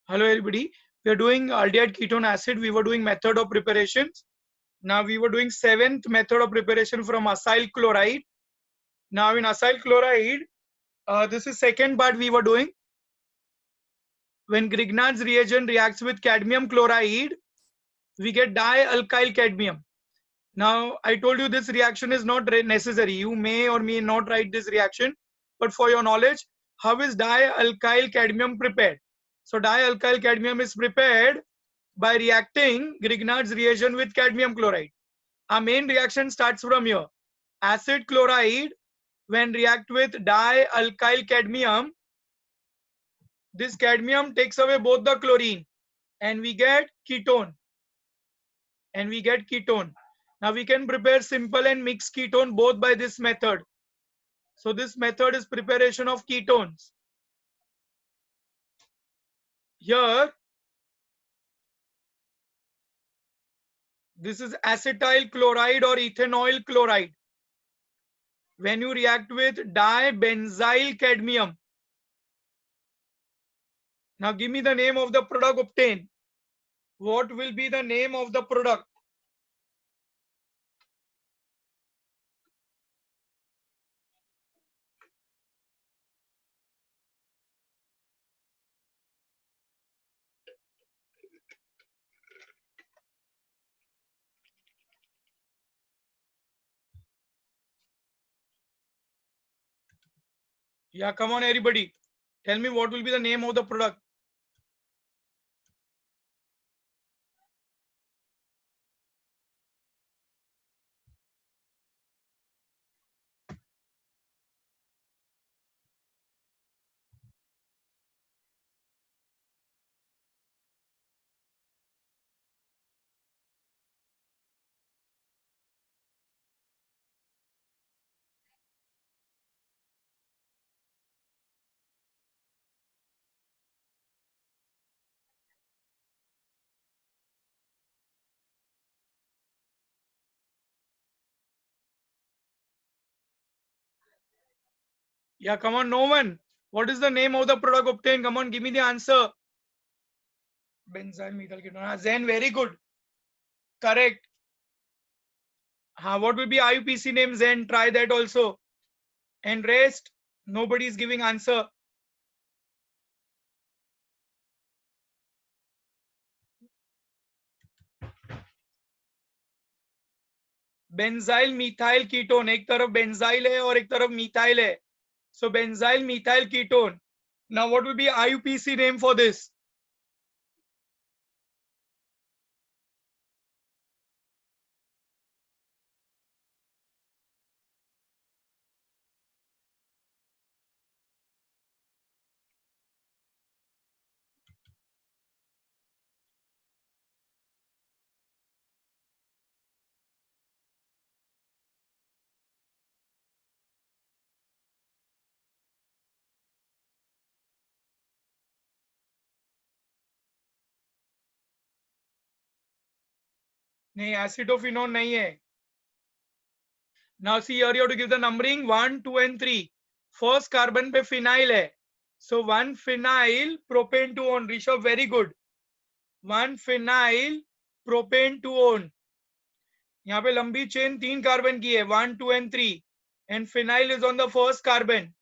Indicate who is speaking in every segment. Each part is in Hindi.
Speaker 1: Hello everybody. We are doing aldehyde ketone acid. We were doing method of preparations. Now we were doing seventh method of preparation from acyl chloride. Now in acyl chloride, this is second part we were doing. When Grignard's reagent reacts with cadmium chloride, we get dialkyl cadmium. Now I told you this reaction is not necessary. You may or may not write this reaction, but for your knowledge, how is dialkyl cadmium prepared? So dialkyl cadmium is prepared by reacting Grignard's reagent with cadmium chloride. Our main reaction starts from here. Acid chloride, when react with dialkyl cadmium, this cadmium takes away both the chlorine and we get ketone. Now we can prepare simple and mixed ketone both by this method. So this method is preparation of ketones. Here, this is acetyl chloride or ethanoyl chloride. When you react with dibenzyl cadmium, now give me the name of the product obtained. What will be the name of the product? Yeah, come on everybody. Tell me what will be the name of the product. Yeah, come on, no one. What is the name of the product obtained? Come on, give me the answer. Benzyl methyl ketone. Zen, very good. Correct. What will be IUPAC name? Zen, try that also. And rest, nobody is giving answer. Benzyl methyl ketone, एक तरफ बेंजाइल है और एक तरफ मिथाइल है. So benzyl methyl ketone. Now what will be IUPAC name for this? नहीं, एसिडोफिनोन नहीं है. Now see here you have to give the numbering 1, 2 and 3. First carbon पे phenyl है. So 1 phenyl propane 2 on. Rishabh, very good. 1 phenyl propane 2 on. यहाँ पे लंबी चेन 3 कार्बन की है, 1, 2 and 3. And phenyl is on the first carbon.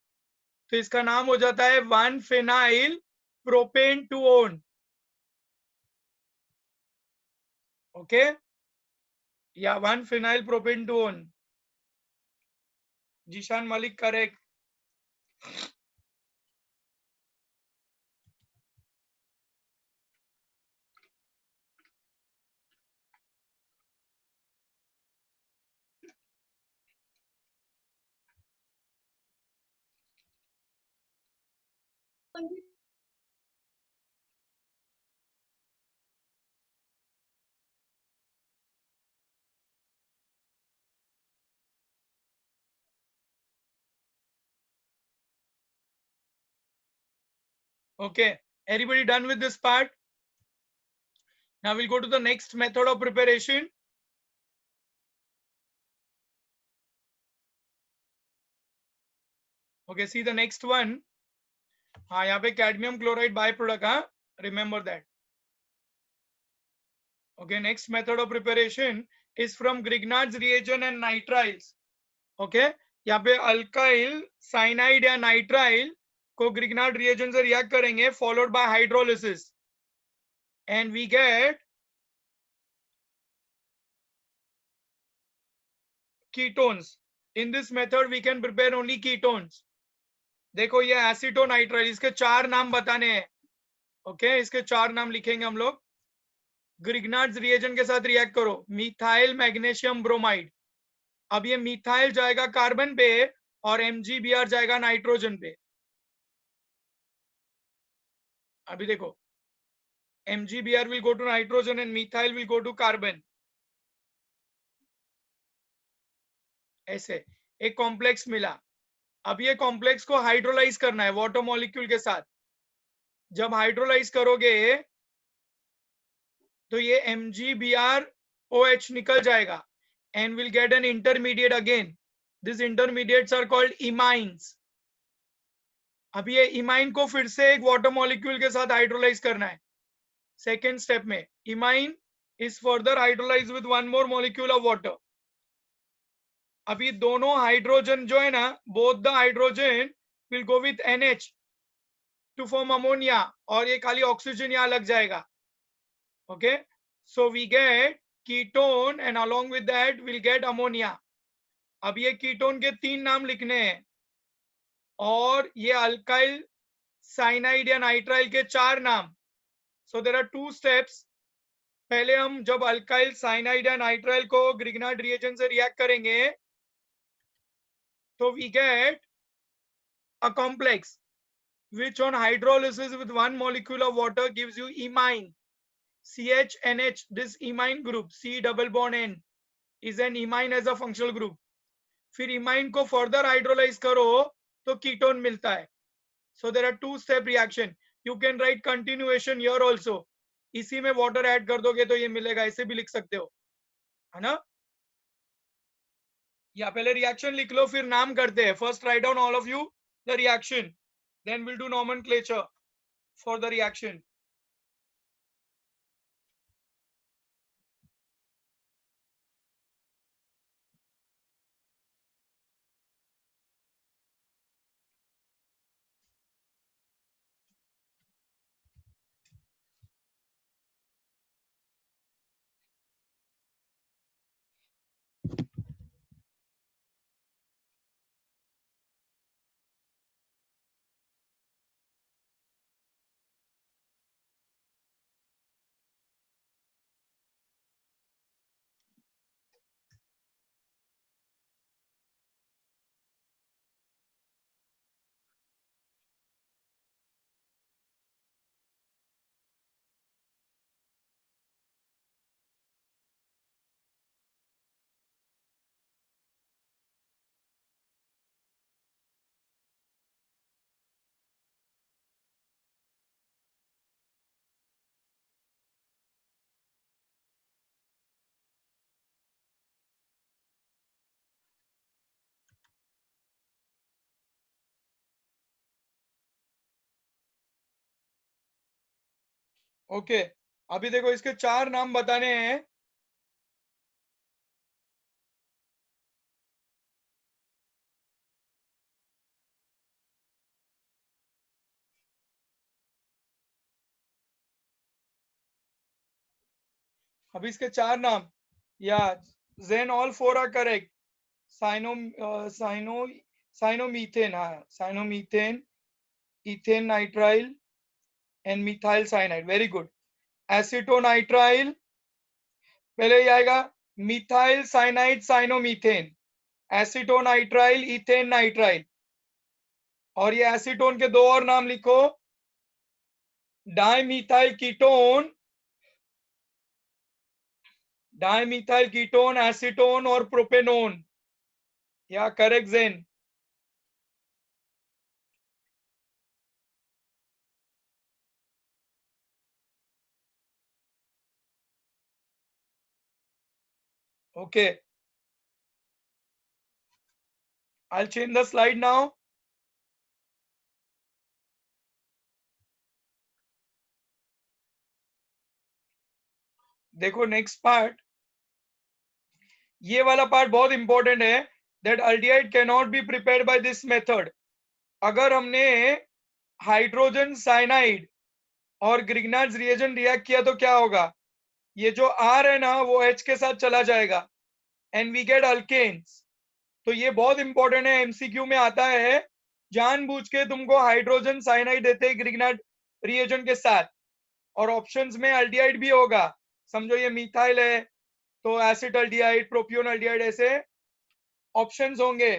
Speaker 1: तो इसका नाम हो जाता है 1 phenyl propane 2 on. Okay? Yeah, 1 phenyl propane 2 on. Jishan Malik, correct. Okay, everybody done with this part? Now we'll go to the next method of preparation. Okay, see the next one. हाँ, यहाँ पे कैडमियम क्लोराइड बाय प्रोडक्ट. हाँ, Remember that. Okay, next method of preparation is from Grignard's reagent and nitriles. Okay, यहाँ पे अल्काइल साइनाइड या नाइट्राइल को ग्रिग्नार्ड रिएजेंट से रिएक्ट करेंगे followed by hydrolysis and we get ketones. In this method we can prepare only ketones. देखो ये एसिटोनाइट्राइल, इसके 4 नाम बताने हैं. ओके, इसके 4 नाम लिखेंगे हम लोग. ग्रिग्नार्ड्स रिएजेंट के साथ रिएक्ट करो, मिथाइल मैग्नीशियम ब्रोमाइड. अब ये मिथाइल जाएगा कार्बन पे और MgBr जाएगा नाइट्रोजन पे. अभी देखो, MgBr will go to nitrogen and methyl will go to carbon. ऐसे एक कॉम्प्लेक्स मिला. अब ये कॉम्प्लेक्स को हाइड्रोलाइज करना है वाटर मॉलिक्यूल के साथ. जब हाइड्रोलाइज करोगे तो ये MgBrOH निकल जाएगा and will get an intermediate again. These intermediates are called imines. अब ये इमाइन को फिर से एक वाटर मॉलिक्यूल के साथ हाइड्रोलाइज करना है. सेकेंड स्टेप में imine is further hydrolyse with one more molecule of water. अभी दोनों हाइड्रोजन जो है ना, both the hydrogen will go with NH two form ammonia, और ये खाली ऑक्सीजन यहाँ लग जाएगा. Okay, so we get ketone and along with that will get ammonia. अब ये कीटोन के 3 नाम लिखने हैं और ये अल्काइल साइनाइड या नाइट्राइल के 4 नाम. So there are 2 steps. पहले हम जब अल्काइल साइनाइड या नाइट्राइल को ग्रिग्नार्ड रिएजेंट से रिएक्ट करेंगे तो we get a complex which on hydrolysis with one molecule of water gives you imine CHNH. This imine group C double bond N is an imine as a functional group. फिर imine को further hydrolyze करो तो ketone मिलता है. So there are 2 step reaction. You can write continuation here also. इसी में water add कर दोगे तो ये मिलेगा. ऐसे भी लिख सकते हो, है ना. या पहले रिएक्शन लिख लो फिर नाम करते हैं. First write down all of you the reaction, then we'll do nomenclature for the reaction. Okay, अभी देखो इसके 4 नाम बताने हैं. अभी इसके 4 नाम, या then all 4 are correct. Cyanomethane, हाँ cyanomethane, ethane nitrile and methyl cyanide. Very good. Acetonitrile पहले ही आएगा, methyl cyanide cyanomethane, acetonitrile ethane nitrile. और ये एसीटोन के 2 और नाम लिखो, dimethyl ketone, dimethyl ketone, acetone और प्रोपेनोन. या correct Jain. Okay, I'll change the slide now. देखो नेक्स्ट पार्ट, ये वाला पार्ट बहुत इंपॉर्टेंट है, that aldehyde can not be prepared by this method. अगर हमने हाइड्रोजन साइनाइड और ग्रिग्नार्ड रिएजेंट रिएक्ट किया तो क्या होगा, ये जो R है ना वो H के साथ चला जाएगा एंड वी गेट अल्केन्स। तो ये बहुत इंपॉर्टेंट है, एमसीक्यू में आता है। जानबूझ के तुमको हाइड्रोजन साइनाइड देते हैं ग्रिग्नार्ड रिएजेंट के साथ, और ऑप्शंस में अल्डिहाइड भी होगा। समझो ये मिथाइल है तो एसिटल्डिहाइड, प्रोपियोनल्डिहाइड, ऐसे ऑप्शंस होंगे।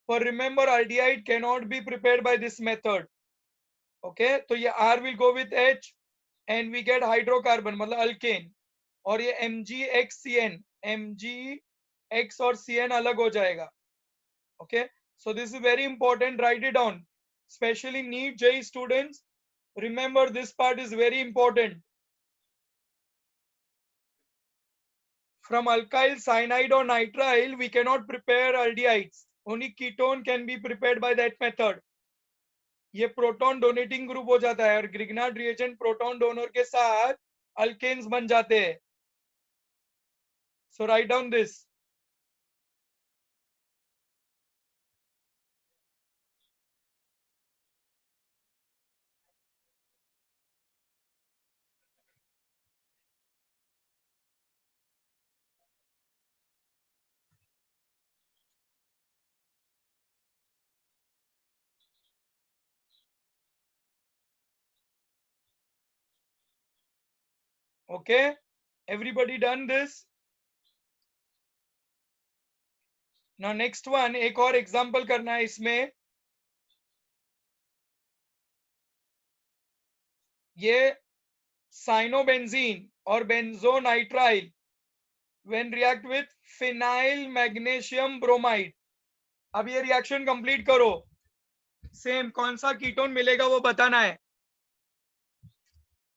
Speaker 1: पर remember aldehyde can not be prepared by this method. Okay, तो ये R will go with H and we get hydrocarbon मतलब अल्केन, और ये MgXCN, MgX और CN अलग हो जाएगा। Okay, so this is very important, write it down, especially NEET JEE students, remember this part is very important. From alkyl cyanide or nitrile we cannot prepare aldehydes, only ketone can be prepared by that method. ये प्रोटॉन डोनेटिंग ग्रुप हो जाता है और ग्रिग्नार्ड रिएजेंट प्रोटॉन डोनर के साथ अल्केन्स बन जाते हैं। So write down this. Okay, everybody done this? Now next one, एक और एग्जांपल करना है इसमें। ये साइनोबेंजीन और बेंजोनाइट्राइल when react with phenyl magnesium bromide। अब ये रिएक्शन कंप्लीट करो, सेम कौन सा कीटोन मिलेगा वो बताना है।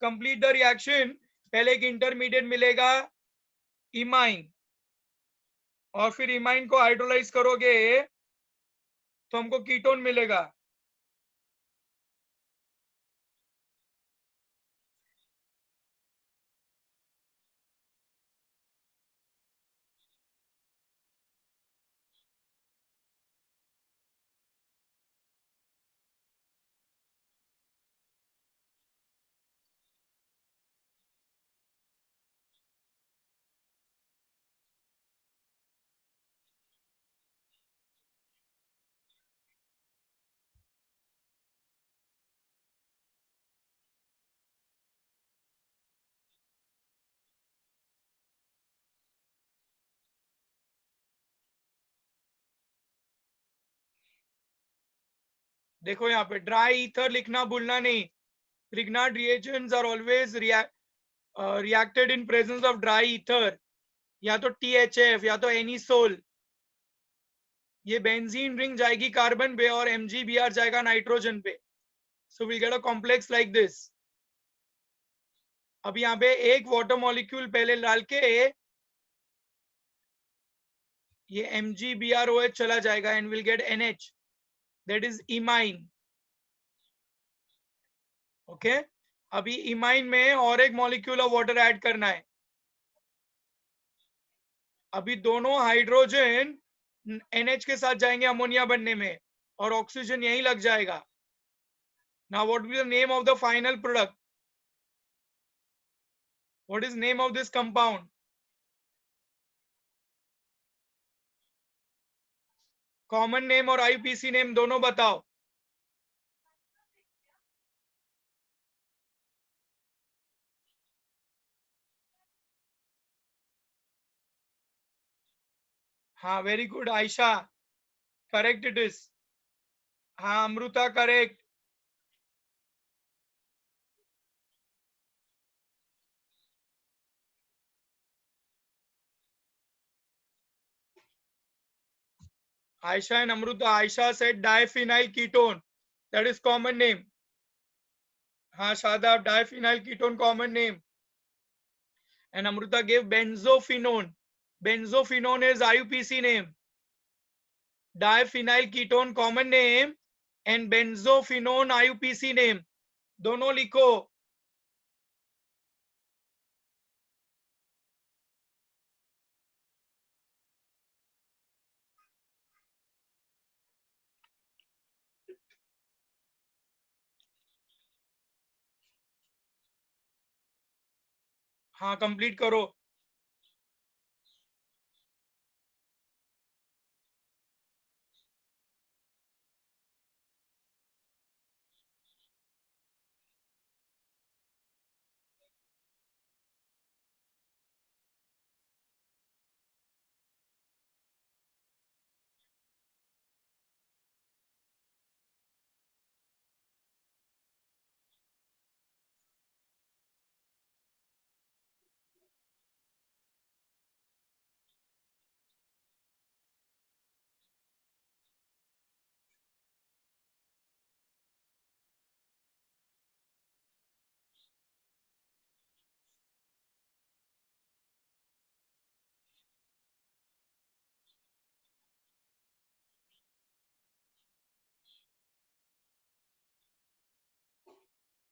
Speaker 1: कंप्लीट द रिएक्शन, पहले एक इंटरमीडिएट मिलेगा इमाइन, और फिर इमाइन को हाइड्रोलाइज करोगे तो हमको कीटोन मिलेगा। देखो यहाँ पे ड्राई ईथर लिखना भूलना नहीं। Grignard reagents are always reacted in presence of dry ether, या तो THF या तो एनीसोल। ये बेंजीन रिंग जाएगी कार्बन पे और MgBr जाएगा नाइट्रोजन पे। So we get a complex like this. अब यहाँ पे एक वाटर मॉलिक्यूल पहले डाल के ये MgBrOH चला जाएगा and will gate NH, that is imine. Okay, अभी इमाइन में और एक मॉलिक्यूल ऑफ वाटर ऐड करना है। अभी दोनों हाइड्रोजन NH के साथ जाएंगे अमोनिया बनने में, और ऑक्सीजन यहीं लग जाएगा। Now what will the name of the final product? What is name of this compound? Common name और IUPAC नेम दोनों बताओ। हाँ, very good Aisha, correct it is. हाँ Amruta, correct. Aisha and Amruta, Aisha said diphenyl ketone, that is common name. हाँ Shadab, diphenyl ketone common name. And Amruta gave benzophenone. Benzophenone is IUPAC name. Diphenyl ketone common name and benzophenone IUPAC name. दोनों लिखो। हाँ कंप्लीट करो।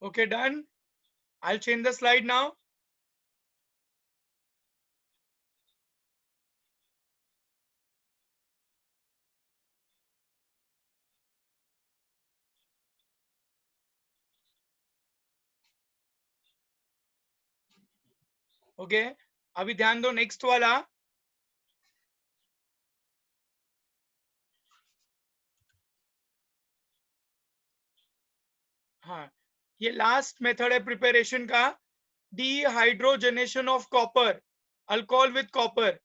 Speaker 1: Okay, done. I'll change the slide now. Okay, अभी ध्यान दो नेक्स्ट वाला। हाँ, ये लास्ट मेथड है प्रिपरेशन का, dehydrogenation of copper, alcohol with copper.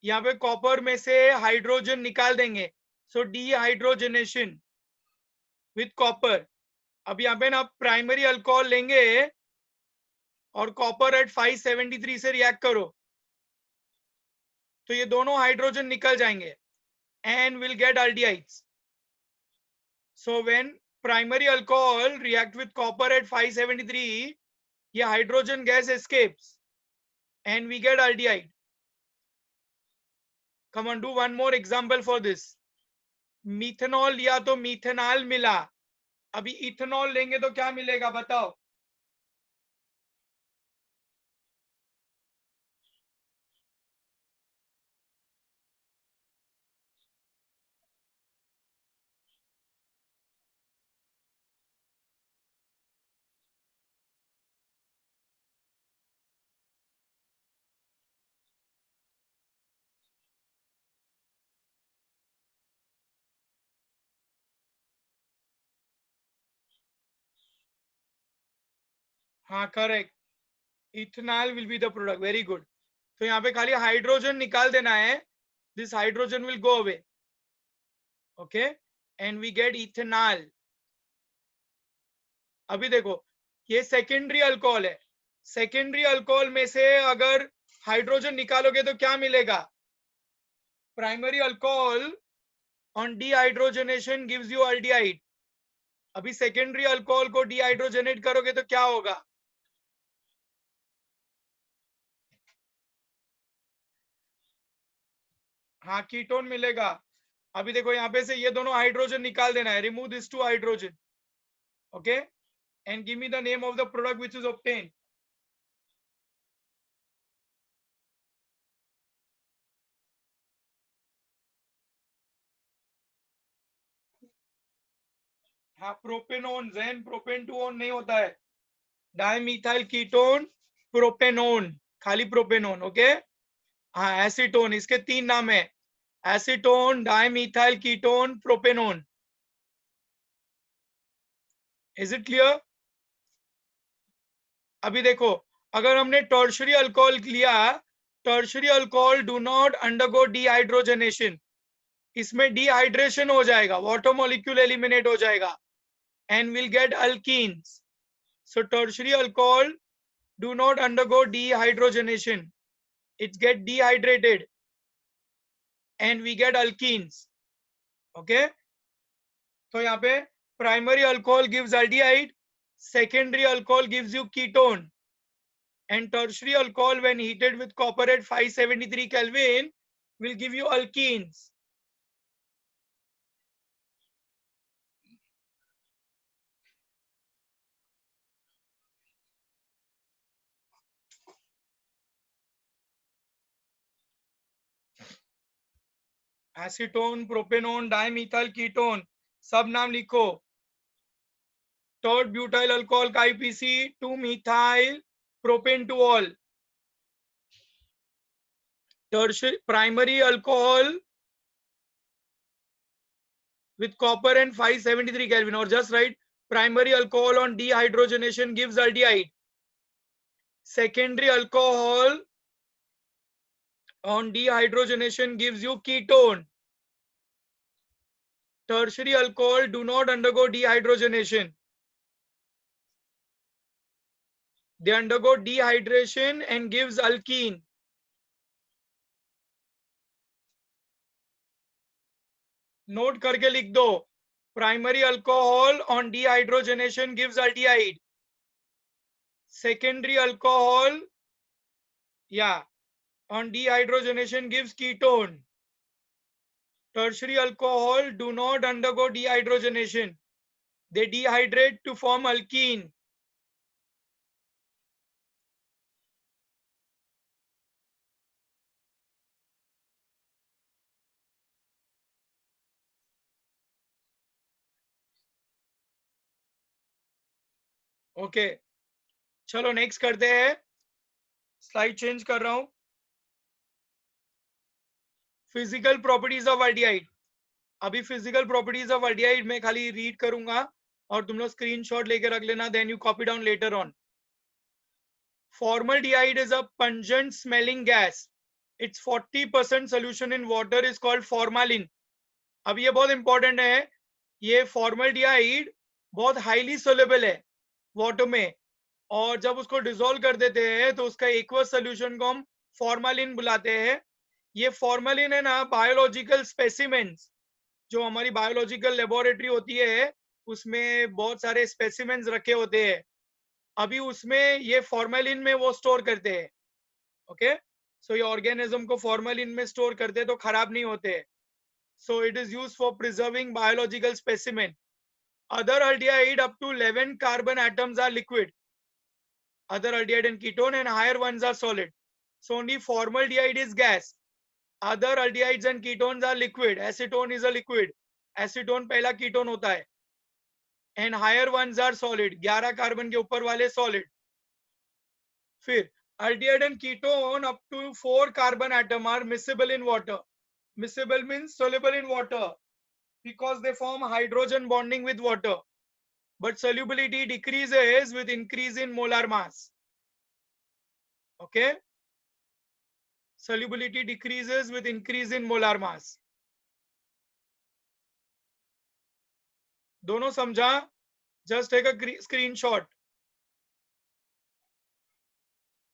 Speaker 1: यहाँ पे कॉपर में से हाइड्रोजन निकाल देंगे, सो डिहाइड्रोजनेशन विथ कॉपर। अब यहाँ पे ना प्राइमरी अल्कोहल लेंगे और कॉपर एट 573 से रिएक्ट करो, तो ये दोनों हाइड्रोजन निकल जाएंगे and will get aldehydes. So when primary alcohol react with copper at 573, ये hydrogen gas escapes and we get aldehyde. Come on, do one more example for this. Methanol लिया तो मिथेनॉल मिला, अभी इथेनॉल लेंगे तो क्या मिलेगा बताओ। हाँ correct, ethanol will be the product, very good. तो यहाँ पे खाली हाइड्रोजन निकाल देना है, this hydrogen will go away, okay, and we get ethanol. अभी देखो ये सेकेंडरी अल्कोहल है, सेकेंडरी अल्कोहल में से अगर हाइड्रोजन निकालोगे तो क्या मिलेगा, primary alcohol on dehydrogenation gives you aldehyde. अभी सेकेंडरी अल्कोहल को डिहाइड्रोजनेट करोगे तो क्या होगा, हाँ कीटोन मिलेगा। अभी देखो यहाँ पे से ये दोनों हाइड्रोजन निकाल देना है, remove this two hydrogen, okay, and give me the name of the product which is obtain. हाँ propanone, Jain propane two one नहीं होता है, डाइमिथाइल कीटोन प्रोपेनोन, खाली प्रोपेनोन, ओके। हाँ एसीटोन, इसके तीन नाम है, acetone, dimethyl ketone, propanone. Is it clear. अभी देखो अगर हमने टर्शरी अल्कोहल लिया, tertiary alcohol do not undergo dehydrogenation, इसमें डिहाइड्रेशन हो जाएगा, वाटर मॉलिक्यूल एलिमिनेट हो जाएगा and will gate alkenes. So tertiary alcohol do not undergo dehydrogenation, it get dehydrated and we get alkenes, okay। तो यहाँ पे primary alcohol gives aldehyde, secondary alcohol gives you ketone, and tertiary alcohol when heated with copper at 573 Kelvin will give you alkenes. Acetone, propanone, dimethyl ketone, सब नाम लिखो। थर्ड ब्यूटाइल अल्कोहल का IPC 2 methyl propane to all, tertiary primary alcohol with copper and 573 Kelvin, or just write primary alcohol on dehydrogenation gives aldehyde. Secondary alcohol on dehydrogenation gives you ketone. Tertiary alcohol do not undergo dehydrogenation. They undergo dehydration and gives alkene. Note करके लिख दो. Primary alcohol on dehydrogenation gives aldehyde. Secondary alcohol, yeah, on dehydrogenation gives ketone. Tertiary alcohol do not undergo dehydrogenation. They dehydrate to form alkene. Okay, चलो नेक्स्ट करते हैं. स्लाइड चेंज कर रहा हूं. Physical properties of aldehyde. अभी फिजिकल प्रॉपर्टीज ऑफ aldehyde में खाली रीड करूंगा और तुम लोग स्क्रीनशॉट लेके रख लेना. Then you copy down letter on. Formaldehyde is a pungent smelling gas. Its 40% solution in water is called formalin. अब ये बहुत इंपॉर्टेंट है. ये फॉर्मल्डिहाइड बहुत हाईली सोलेबल है वाटर में, और जब उसको डिसॉल्व कर देते हैं तो उसका एक्वस सोल्यूशन को हम फॉर्मालिन बुलाते हैं. ये फॉर्मालिन है ना, बायोलॉजिकल स्पेसिमेंस, जो हमारी बायोलॉजिकल लेबोरेटरी होती है उसमें बहुत सारे स्पेसिमेंस रखे होते हैं. अभी उसमें ये फॉर्मेलिन में वो स्टोर करते हैं. ओके, सो ये ऑर्गेनिज्म को फॉर्मेलिन में स्टोर करते हैं तो खराब नहीं होते. So it is used for preserving biological specimen. Other aldehyde up to 11 carbon atoms are liquid. Other aldehyde and ketone and higher ones are solid. So only formaldehyde is gas. Other aldehydes and ketones are liquid. Acetone is a liquid. Acetone पहला कीटोन होता है. And higher ones are solid. 11 carbon के ऊपर वाले solid. फिर aldehyde and ketone up to 4 carbon atom are miscible in water. Miscible means soluble in water because they form hydrogen bonding with water. But solubility decreases with increase in molar mass. Okay, solubility decreases with increase in molar mass. दोनों समझा? Just take a screenshot,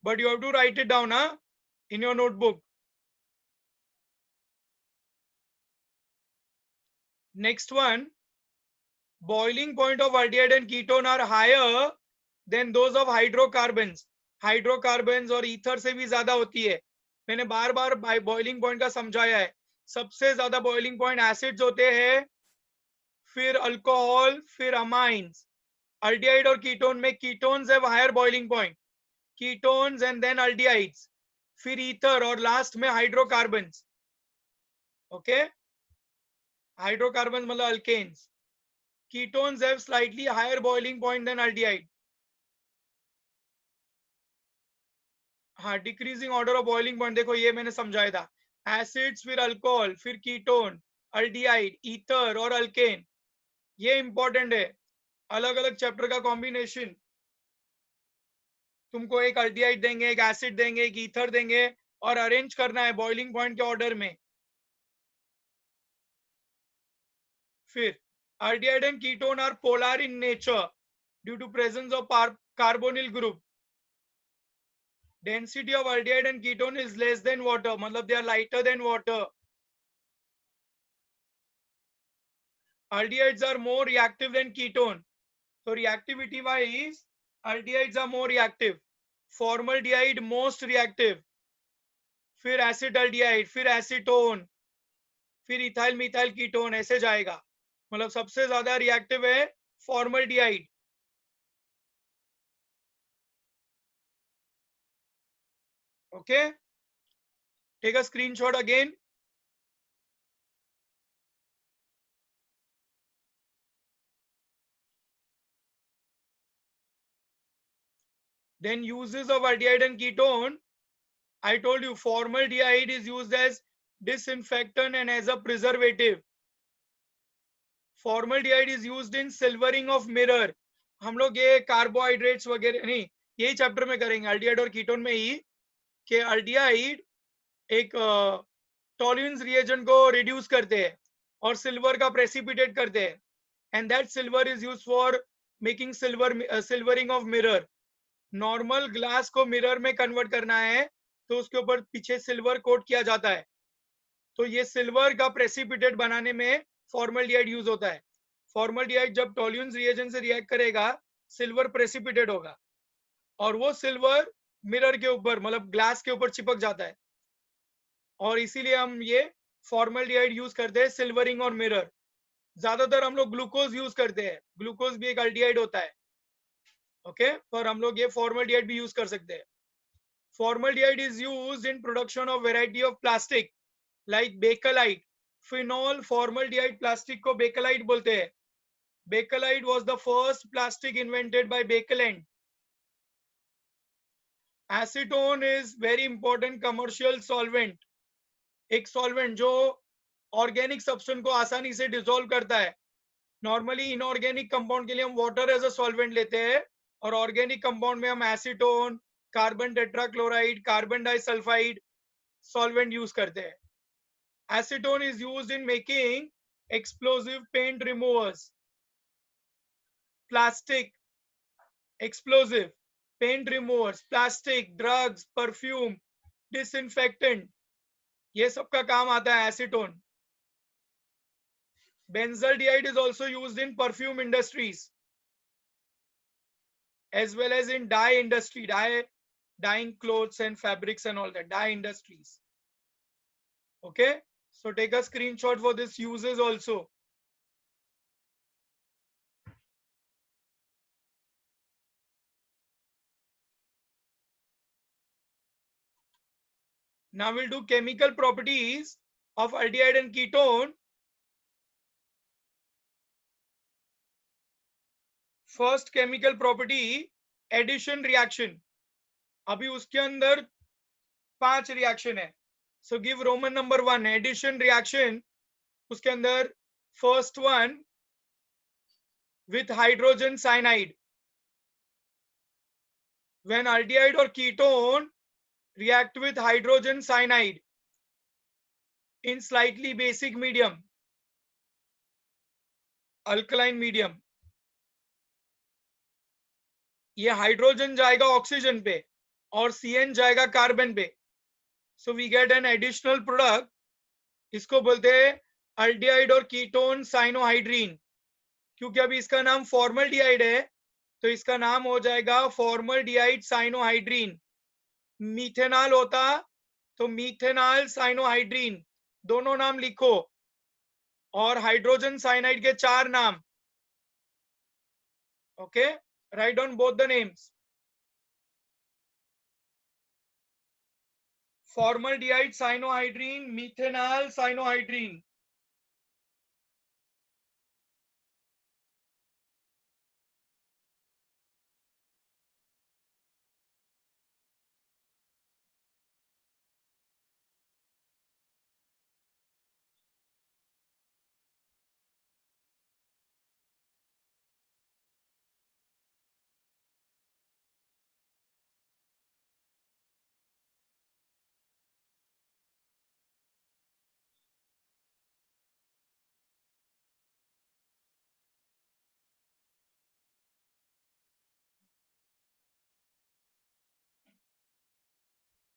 Speaker 1: but you have to write it down in your notebook. Next one, boiling point of aldehyde and ketone are higher than those of hydrocarbons. Hydrocarbons और ईथर से भी ज्यादा होती है. मैंने बार बार बॉइलिंग पॉइंट का समझाया है. सबसे ज्यादा बॉइलिंग पॉइंट एसिड्स होते हैं, फिर अल्कोहल, फिर अमाइंस. अल्डिहाइड और कीटोन में ketones have higher boiling point, ketones and then aldehydes, फिर ईथर और लास्ट में हाइड्रोकार्बन्स. ओके, हाइड्रोकार्बन मतलब alkanes. Ketones have slightly higher boiling point than aldehyde. हाँ, decreasing order of boiling point देखो ये मैंने समझाया था. एसिड्स, फिर अल्कोहल, फिर कीटोन, अल्डिहाइड, ईथर और अल्केन. ये इंपॉर्टेंट है. अलग अलग चैप्टर का कॉम्बिनेशन. तुमको एक अल्डिहाइड देंगे, एक एसिड देंगे, एक ईथर देंगे और अरेंज करना है बॉइलिंग पॉइंट के ऑर्डर में. फिर aldehyde and ketone are polar in nature due to presence of carbonyl group. Density of aldehyde and ketone is less than water, मतलब they are lighter than water. Aldehydes are more reactive than ketone. So reactivity wise, aldehydes are more reactive. Formaldehyde most reactive. फिर acetaldehyde, फिर acetone, फिर इथाइल मिथाइल कीटोन, ऐसे जाएगा. मतलब सबसे ज्यादा रिएक्टिव है formaldehyde. Okay, take a screenshot again. Then uses of aldehyde and ketone. I told you formaldehyde is used as disinfectant and as a preservative. Formaldehyde is used in silvering of mirror. हम लोग ये कार्बोहाइड्रेट्स वगैरह नहीं, यही चैप्टर में करेंगे अल्डिहाइड और कीटोन में ही, कि अल्डिहाइड एक टॉल्यून्स रिएजेंट को रिड्यूस करते हैं और सिल्वर का प्रेसिपिटेट करते हैं, and that silver is use for making silvering of mirror. Normal glass को मिरर में कन्वर्ट करना है तो उसके ऊपर पीछे सिल्वर कोट किया जाता है, तो ये सिल्वर का प्रेसिपिटेट बनाने में फॉर्मल्डिहाइड यूज होता है. फॉर्मल्डिहाइड जब टॉल्यून्स रिएजेंट से रिएक्ट करेगा सिल्वर प्रेसिपिटेट होगा और वो सिल्वर मिरर के ऊपर मतलब ग्लास के ऊपर चिपक जाता है, और इसीलिए हम ये फॉर्मल्डिहाइड यूज करते हैं सिल्वरिंग और मिरर. ज्यादातर हम लोग ग्लूकोज यूज करते हैं, ग्लूकोज भी एक अल्डिहाइड होता है. ओके पर हम लोग ये फॉर्मल्डिहाइड भी यूज कर सकते हैं. Formaldehyde is used in production of variety of plastic like bakelite. Phenol formaldehyde plastic को बेकलाइट बोलते हैं. Bakelite was the first plastic invented by Baekeland. Acetone is very important commercial solvent. एक सॉल्वेंट जो ऑर्गेनिक सब्सटेंस को आसानी से डिसॉल्व करता है. नॉर्मली इनऑर्गेनिक कंपाउंड के लिए हम वाटर एज अ सॉल्वेंट लेते हैं और ऑर्गेनिक कंपाउंड में हम acetone, carbon tetrachloride, carbon disulphide solvent use करते हैं. Acetone is used in making explosive paint removers. Plastic explosive paint removers, plastic, drugs, perfume, disinfectant, ये सब का काम आता है acetone. Benzaldehyde is also used in perfume industries as well as in dye industry, dyeing clothes and fabrics and all that, dye industries. Okay, so take a screenshot for this uses also. Now we'll do chemical properties of aldehyde and ketone. First chemical property, addition reaction. अभी उसके अंदर 5 रिएक्शन है. So give Roman number 1, addition reaction. उसके अंदर first one with hydrogen cyanide. When aldehyde or ketone react with hydrogen cyanide in slightly basic medium, alkaline medium, ये हाइड्रोजन जाएगा ऑक्सीजन पे और CN जाएगा कार्बन पे. So we get an additional product, इसको बोलते हैं अल्डिहाइड और कीटोन साइनोहाइड्रीन. क्योंकि अभी इसका नाम फॉर्मल्डिहाइड है तो इसका नाम हो जाएगा फॉर्मल्डिहाइड साइनोहाइड्रीन. मीथेनॉल होता तो मीथेनॉल साइनोहाइड्रीन, दोनों नाम लिखो, और हाइड्रोजन साइनाइड के 4 नाम. Okay, write down both the names. Formaldehyde cyanohydrine, methanol cyanohydrine.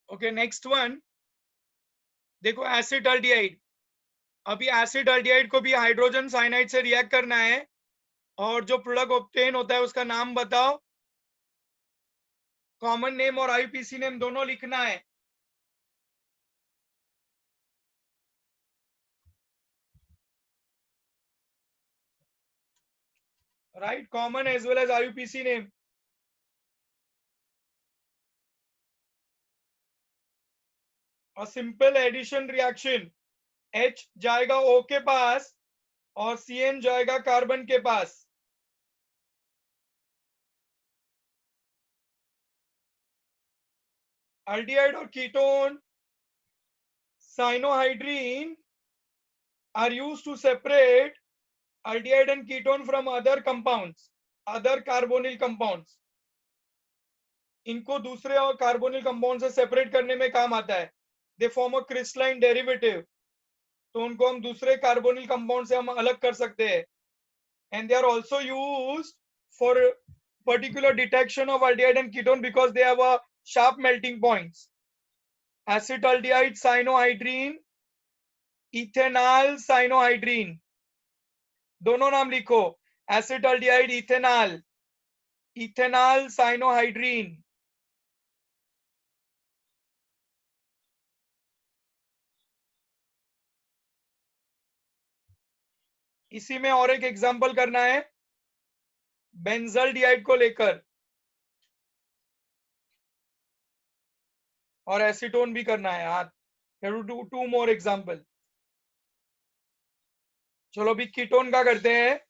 Speaker 1: Okay, next one देखो, एसिड अल्डिहाइड. अभी एसिड अल्डिहाइड को भी हाइड्रोजन साइनाइड से रिएक्ट करना है और जो प्रोडक्ट ऑब्टेन होता है उसका नाम बताओ. कॉमन नेम और IUPAC नेम दोनों लिखना है. Right, common as well as IUPAC name. और सिंपल एडिशन रिएक्शन, H जाएगा O के पास और CN जाएगा कार्बन के पास. aldehyde or ketone cyanohydrine are used to separate aldehyde and ketone from other compounds, other carbonyl compounds. इनको दूसरे और कार्बोनिल कंपाउंड से सेपरेट करने में काम आता है. They form a crystalline derivative. तो उनको हम दूसरे कार्बोनिल कंपाउंड से हम अलग कर सकते हैं. And they are also used for particular detection of aldehyde and ketone because they have a sharp melting points. Acetaldehyde cyanohydrine, ethanol cyanohydrine, दोनों नाम लिखो. acetaldehyde ethanol, ethanol cyanohydrine. इसी में और एक एग्जांपल करना है बेंजल्डिहाइड को लेकर, और एसीटोन भी करना है. हाँ, टू मोर एग्जांपल. चलो अभी कीटोन का करते हैं.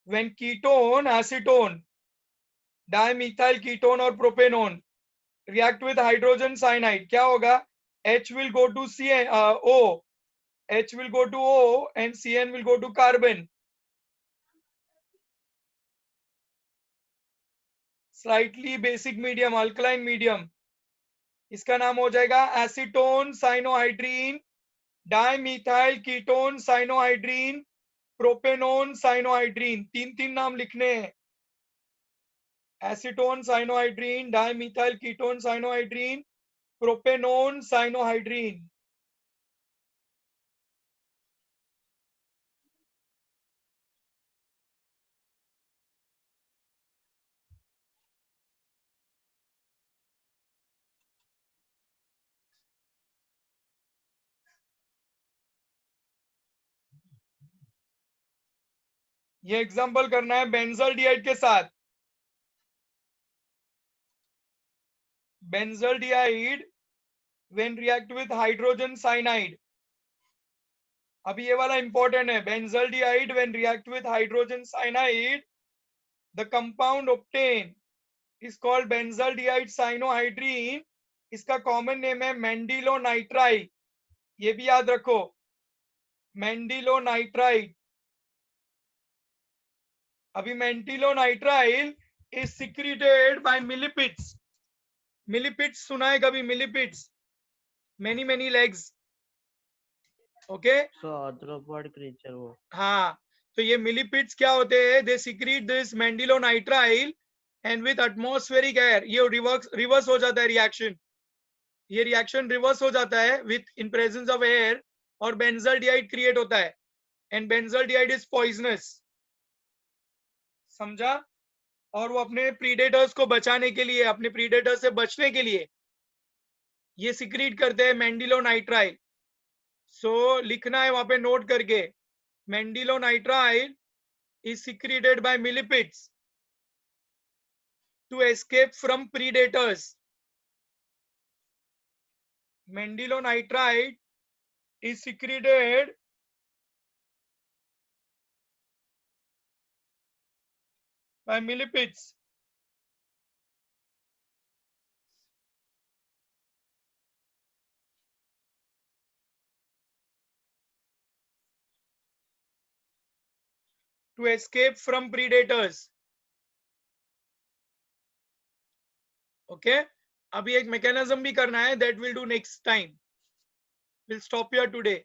Speaker 1: When ketone, acetone, dimethyl ketone और propanone react with hydrogen cyanide, क्या होगा? H will go to O, H will go to O and Cn will go to carbon. Slightly basic medium, alkaline medium. इसका नाम हो जाएगा acetone cyanohydrin, dimethyl ketone cyanohydrin, propanone cyanohydrin. तीन तीन नाम लिखने हैं. Acetone cyanohydrin, dimethyl ketone cyanohydrin, propanone cyanohydrin. ये एग्जांपल करना है बेंजल्डिहाइड के साथ. Benzaldehyde when react with hydrogen cyanide. अभी ये वाला इंपॉर्टेंट है. Benzaldehyde when react with hydrogen cyanide, the compound obtained is called benzaldehyde cyanohydrine. इसका कॉमन नेम है मेंडिलोनाइट्राइल. ये भी याद रखो, मेंडिलोनाइट्राइल. अभी मेंडिलोनाइट्राइल is secreted by millipedes. millipedes सुना है कभी? millipedes, many legs. Okay.
Speaker 2: So arthropod creature वो.
Speaker 1: हाँ, तो ये मिलीपिड्स क्या होते हैं? They secrete this mandelonitrile and with atmospheric air ये रिवर्स हो जाता है रिएक्शन. ये रिएक्शन रिवर्स हो जाता है with in presence of air और बेंजल्डिहाइड क्रिएट होता है. And benzaldehyde is poisonous. समझा? और वो अपने प्रीडेटर्स को बचाने के लिए, अपने प्रीडेटर से बचने के लिए ये सीक्रेट करते हैं मेंडिलोनाइट्राइल. सो लिखना है वहां पे नोट करके, मेंडिलोनाइट्राइल is secreted by millipedes to escape from predators. Mendilonatride is secreted by millipedes to escape from predators. Okay, अभी एक मैकेनिज्म भी करना है, that will do next time. We'll stop here today.